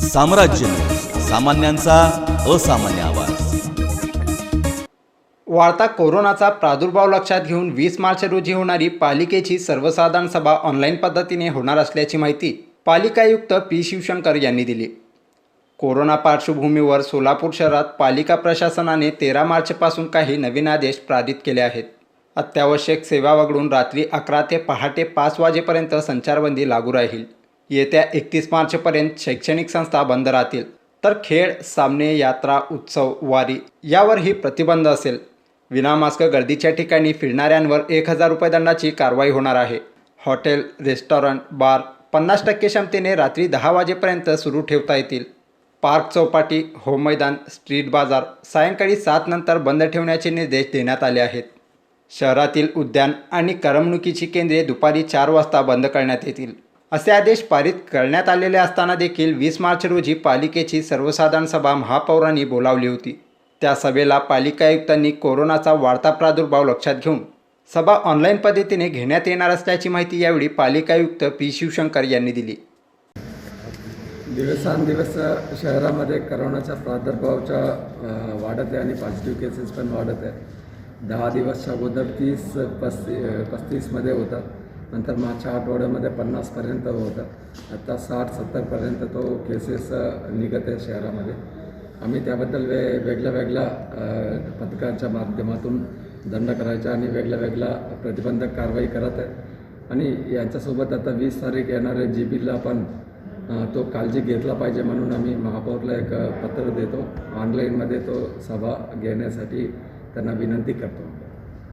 साम्राज्य न्यूज, सामान्यांचा असामान्य आवाज। वाढता कोरोनाचा प्रादुर्भाव लक्षात घेऊन 20 मार्च रोजी होणारी पालिकेची सर्वसाधारण सभा ऑनलाईन पद्धतीने होणार असल्याची माहिती पालिका आयुक्त पी शिवशंकर यांनी दिली। कोरोना पार्श्वभूमीवर सोलापूर शहरात पालिका प्रशासनाने 13 मार्चपासून काही नवीन आदेश पारित केले आहेत। अत्यावश्यक सेवा वगळून रात्री 11 ते पहाटे 5 वाजेपर्यंत संचारबंदी लागू राहील। येत्या 31 मार्चपर्यंत शैक्षणिक संस्था बंद राहतील, तर खेळ, सामने, यात्रा, उत्सव, वारी यावरही प्रतिबंध असेल। विनामास्क गर्दीच्या ठिकाणी फिरणाऱ्यांवर 1000 रुपये दंडाची कारवाई होणार आहे। हॉटेल, रेस्टॉरंट, बार 50% क्षमतेने रात्री 10 वाजेपर्यंत सुरू ठेवता येतील। पार्क, चौपाटी, होम मैदान, स्ट्रीट बाजार सायंकाळी 7 नंतर बंद ठेवण्याचे निर्देश देण्यात आले आहेत। शहरातील उद्यान आणि करमणुकीची केंद्रे दुपारी 4 वाजता बंद करण्यात येतील, असे आदेश पारित करण्यात आलेले असताना देखील 20 मार्च रोजी पालिकेची सर्वसाधारण सभा महापौरांनी बोलावली होती। त्या सभेला पालिका आयुक्तांनी कोरोनाचा वाढता प्रादुर्भाव लक्षात घेऊन सभा ऑनलाईन पद्धतीने घेण्यात येणार असल्याची माहिती यावेळी पालिका आयुक्त पी शिवशंकर यांनी दिली। दिवसांदिवस शहरामध्ये करोनाच्या प्रादुर्भावाच्या वाढत आहे आणि पॉझिटिव्ह केसेस पण वाढत आहे। 10 दिवसच्या अगोदर 30-35मध्ये होतात, नंतर मागच्या आठवड्यामध्ये 50पर्यंत होतात, आता 60-70पर्यंत तो केसेस निघत आहे शहरामध्ये। आम्ही त्याबद्दल वेगळ्या पथकांच्या माध्यमातून दंड करायचा आणि वेगळ्या प्रतिबंधक कारवाई करत आहे। आणि यांच्यासोबत आता 20 तारीख येणारे GBला पण तो काळजी घेतला पाहिजे म्हणून आम्ही महापौरला एक पत्र देतो, ऑनलाईनमध्ये तो सभा घेण्यासाठी त्यांना विनंती करतो।